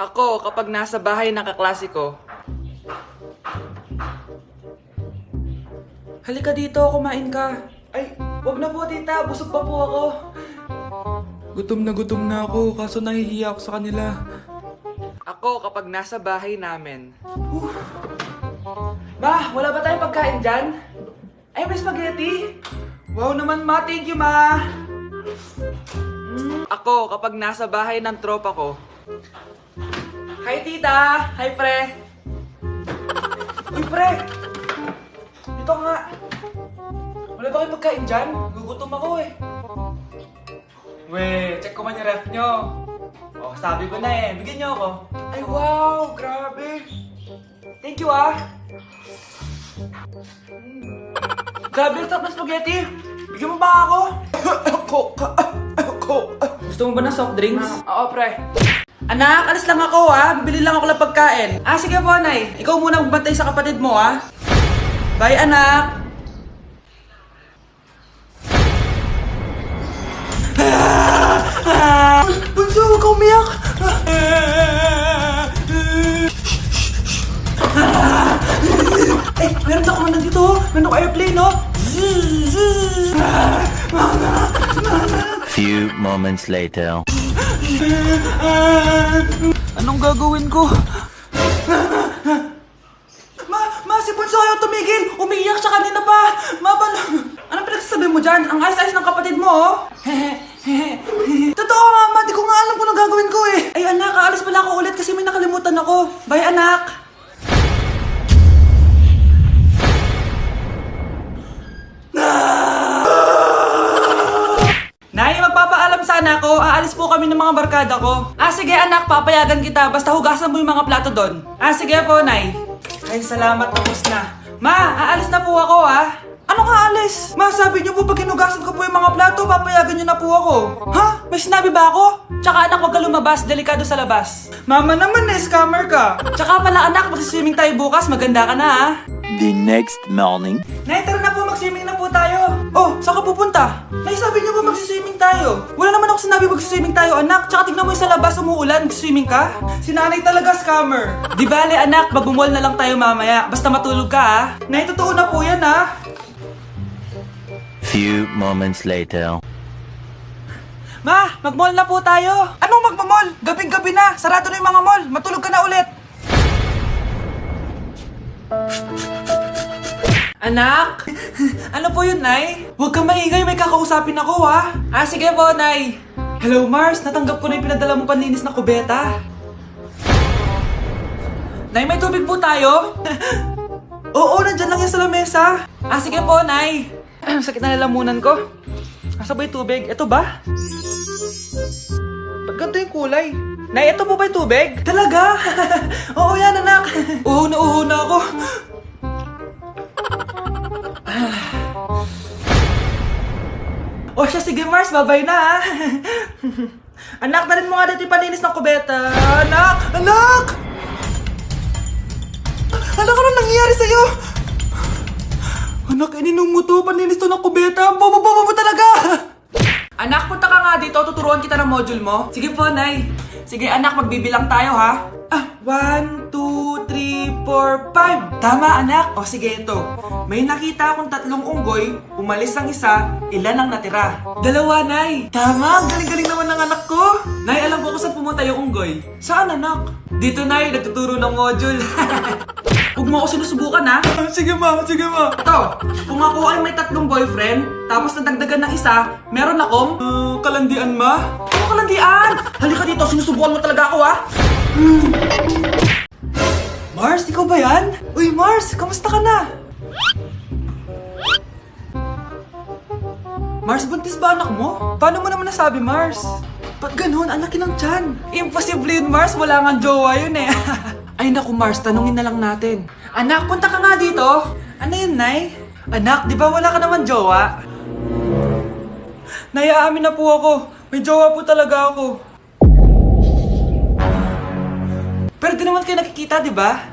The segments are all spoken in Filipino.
Ako, kapag nasa bahay ng kaklase ko. Halika dito, kumain ka. Ay, wag na po tita, busog pa po ako. Gutom na ako, kaso nahihiya ako sa kanila. Ako, kapag nasa bahay namin. Ma, wala ba tayong pagkain dyan? Ay, may spaghetti? Wow naman ma, thank you ma. Ako, kapag nasa bahay ng tropa ko. Hi tita! Hi pre! Uy pre! Dito nga! Wala ba kayong pagkain dyan? Gugutom ako eh. Weh, check ko man yung ref nyo. Oh, sabi ko na eh. Bigyan nyo ako. Ay wow! Grabe! Thank you ah! Grabe, ang sarap na spaghetti! Bigyan mo ba ako? Gusto mo ba ng soft drinks? Oo, pre. Anak, alis lang ako ha. Bibili lang ako ng pagkain. Sige po, Nay. Ikaw muna magbantay sa kapatid mo ha. Bye, anak. Bunso, huwag ka umiyak. Meron ako man dito. Meron ako airplane, no? Few moments later. Anong gagawin ko? Si Bunso ayaw tumigil! Umiiyak siya kanina pa! Anong pinagsasabi mo dyan? Ang ayos-ayos ng kapatid mo, oh! Totoo, Mama! Di ko nga alam kung anong gagawin ko, eh! Ay, anak! Aalis pala ako ulit kasi may nakalimutan ako! Bye, anak! Nay, magpapaalam sana ako. Aalis po kami ng mga barkada ko. Sige anak, papayagan kita. Basta hugasan mo yung mga plato doon. Sige po, Nay. Ay, salamat. Tapos na. Ma, aalis na po ako, ha? Anong aalis? Ma, sabi niyo po pag hinugasan ko po yung mga plato, papayagan niyo na po ako. Ha? May sinabi ba ako? Tsaka anak, huwag ka lumabas. Delikado sa labas. Mama naman eh, scammer ka. Tsaka pala anak, magsiswimming tayo bukas. Maganda ka na, ha? The next morning. Nay, tara na po, mag-swimming na po tayo. Oh, saan ka pupunta? Nay, sabi niyo po mag-swimming tayo. Wala naman ako sinabi mag-swimming tayo, anak. Tsaka tignan mo yung sa labas, umuulan, mag-swimming ka. Si nanay talaga scammer. Di bale, anak, mag-mall na lang tayo mamaya. Basta matulog ka, ha? Nay, totoo na po yan, ha? Few moments later. Ma, mag-mall na po tayo. Anong mag-mall? Gabing-gabi na. Sarado na yung mga mall. Matulog ka na ulit. Anak? Ano po yun, Nay? Huwag kang maingay, may kakausapin ako, ha? Sige po, Nay. Hello, Mars. Natanggap ko na yung pinadala mong panlinis na kubeta. Nay, may tubig po tayo? Oo, nandyan lang yan sa lamesa. Sige po, Nay. Sakit na lalamunan ko. Asa ba yung tubig? Ito ba? Ba't ganito yung kulay? Nay, ito po ba yung tubig? Talaga? Oo yan, anak. Uho na ako. O siya, sige Mars, babay na ha. Anak, dalhin mo nga dito yung palinis ng kubeta. Anak! Anak! Anak, anong nangyayari sa'yo? Anak, ininom mo to, paninis to ng kubeta. Bobo mo talaga! Anak, punta ka nga dito, tuturuan kita ng module mo. Sige po, Nay. Sige anak, magbibilang tayo ha. 1, 2, 3, 4, 5. Tama anak. O sige ito. May nakita akong 3 unggoy, umalis ang isa, ilan ang natira? 2, Nay. Tama, galing-galing naman ng anak ko. Nay, alam ko kung saan pumunta yung unggoy. Saan anak? Dito Nay, nagtuturo ng module. Huwag mo ako sinusubukan ha. Sige ma. Ito, kung ako ay may 3 boyfriend, tapos nadagdagan ng isa, meron akong... kalandian ma? Ano kalandian? Halika dito, sinusubukan mo talaga ako ha. Mars, ikaw ba yan? Uy Mars, kamusta ka na? Mars, buntis ba anak mo? Paano mo naman nasabi Mars? Ba't ganun? Ang laki ng tiyan. Imposible yun Mars, wala nga jowa yun eh. Ay naku Mars, tanungin na lang natin. Anak, punta ka nga dito. Ano yun, Nay? Anak, di ba wala ka naman jowa? Nay, aamin na po ako. May jowa po talaga ako. Pero di naman kayo nakikita, di ba?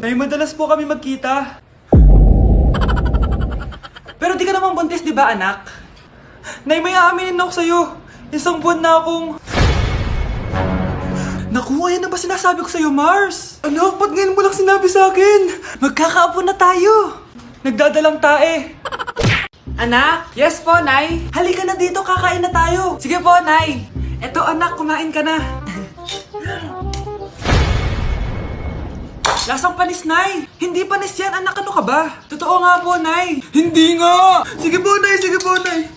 Nay, madalas po kami magkita. Pero di ka naman buntis, di ba anak? Nay, may aaminin ako sa'yo. 1 buwan na akong... Naku, ayan na ba sinasabi ko sa'yo, Mars? Anak, ba't ngayon mo lang sinabi sa akin? Magkakaapo na tayo. Nagdadalang tae. Anak? Yes po, Nay. Halika na dito, kakain na tayo. Sige po, Nay. Eto, anak, kumain ka na. Lasang panis, Nay. Hindi panis yan, anak. Ano ka ba? Totoo nga po, Nay. Hindi nga. Sige po, Nay. Sige po, Nay.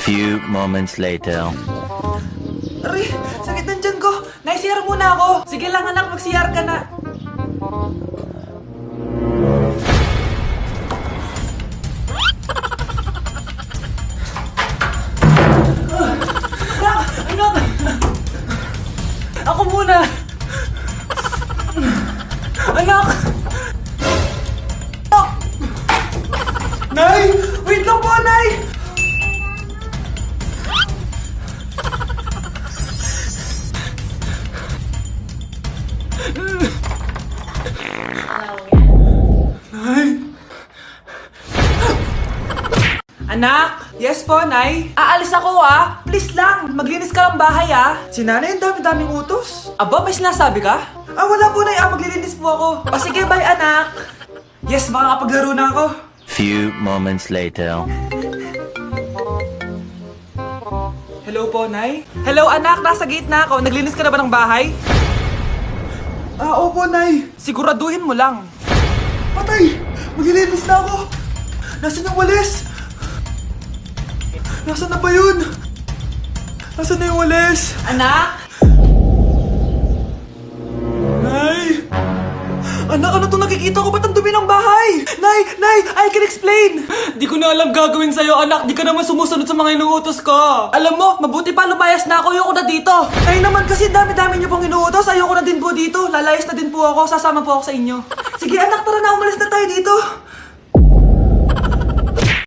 Few moments later. Aray, sakit ng tiyan ko. Nay, CR muna ako. Sige lang, anak. Mag-CR ka na. Anak! Ako muna! Anak! Anak! Nay! Wait lang po, Nay! Nay! Anak! Yes po, Nay. Aalis ako, ah. Please lang, maglinis ka ng bahay, ah. Si Nanay, ang dami-daming utos. Aba, may sinasabi ka? Wala po, Nay. Maglilinis po ako. O sige, bye, anak. Yes, makakapaglaro na ako. Few moments later. Hello po, Nay. Hello, anak. Nasa gate na ako. Naglinis ka na ba ng bahay? Opo, Nay. Siguraduhin mo lang. Patay! Maglilinis na ako. Nasaan yung walis? Nasaan na ba yun? Nasaan na yung walis? Anak? Nay! Anak, ano itong nakikita ko? Ba't ang dumi ng bahay? Nay! Nay! I can explain! Di ko na alam gagawin sa'yo, anak. Di ka naman sumusunod sa mga inuutos ko. Alam mo, mabuti pa lumayas na ako. Ayoko na dito. Nay naman kasi dami-dami niyo pong inuutos. Ayoko na din po dito. Lalayas na din po ako. Sasama po ako sa inyo. Sige anak, tara na. Umalis na tayo dito.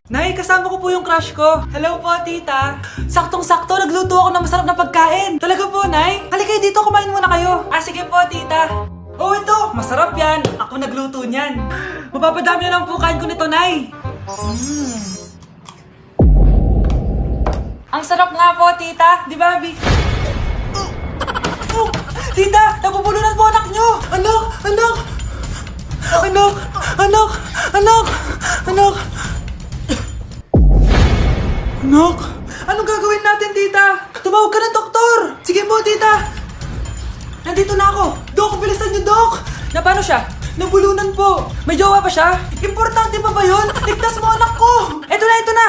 Nay, kasama ko po yung crush ko. Hello po, tita. Saktong-sakto, nagluto ako ng masarap na pagkain. Talaga po, Nay? Halika kayo dito, kumain muna kayo. Sige po, tita. Oh, ito, masarap yan. Ako nagluto niyan. Mapapadami na lang po kain ko nito, Nay. Ang sarap nga po, tita. Di ba, Abby? Tita, nabubulunan po anak nyo. Anak, anak. Anak, anak, anak, anak. Anak, anong gagawin natin, tita? Tumawag ka ng doktor. Sige po, tita. Nandito na ako. Dok, bilisan niyo, Dok. Na paano siya? Nabulunan po. May jowa ba siya? Importante pa ba yun? Ligtas mo anak ko. Ito na, ito na.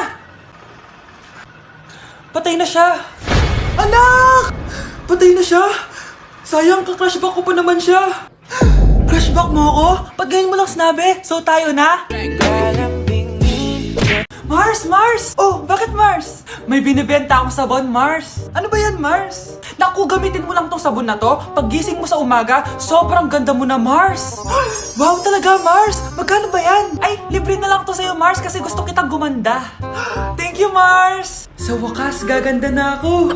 Patay na siya. Anak! Patay na siya. Sayang, ka-crushback ko pa naman siya. Crushback mo ako? Pag ganyan mo lang sinabi, so tayo na? Mars! Mars! Oh, bakit Mars? May binibenta akong sabon, Mars. Ano ba yan, Mars? Naku, gamitin mo lang tong sabon na to. Pag gising mo sa umaga, sobrang ganda mo na, Mars. Wow, talaga, Mars. Magkano ba yan? Ay, libre na lang to sa'yo, Mars, kasi gusto kitang gumanda. Thank you, Mars. Sa wakas, gaganda na ako.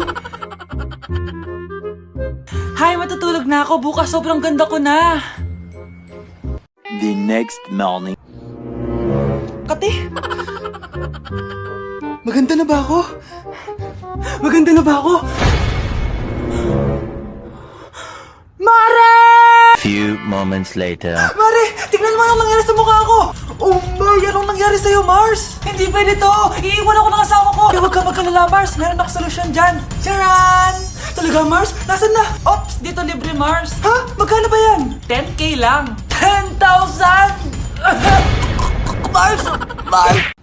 Hay, matutulog na ako. Bukas, sobrang ganda ko na. The next morning. Kati? Maganda na ba ako? Maganda na ba ako? Mare! Few moments later. Mare! Tignan mo anong nangyari sa mukha ko! Oh my! Anong nangyari sa'yo, Mars? Hindi pwede to! Iiwan ako ng asawa ko! Huwag ka magkalala, Mars! Meron ako solusyon dyan! Charan! Talaga, Mars? Nasaan na? Ops! Dito libre, Mars! Ha? Magkano ba yan? 10K lang! 10,000! Mars! Mars!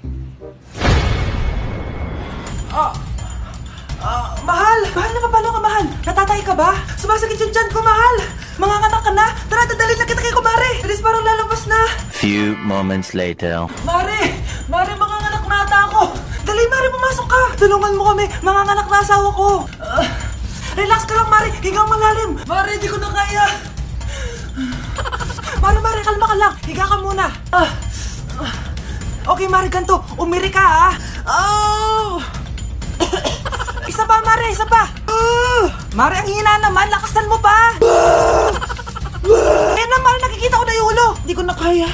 Mahal! Mahal na paano ka, mahal? Natatay ka ba? Sumasakit yung tiyan ko, mahal! Manganganak ka na? Tara, dadalhin na kita kay Kumare! Bilis, parang lalabas na! Few moments later. Mare! Mare, manganganak na ata ako! Dali, Mare, pumasok ka! Tulungan mo kami! Manganganak na asawa ko! Relax ka lang, Mare! Higang malalim! Mare, di ko na kaya! Mare, kalma ka lang! Higa ka muna! Okay, Mare, ganito! Umiri ka, ha? Oh! Isa pa, Mare! Isa pa! Mare, ang hina naman! Lakasan mo pa! Eh na, Mare, nakikita ko na yung ulo! Di ko na kaya.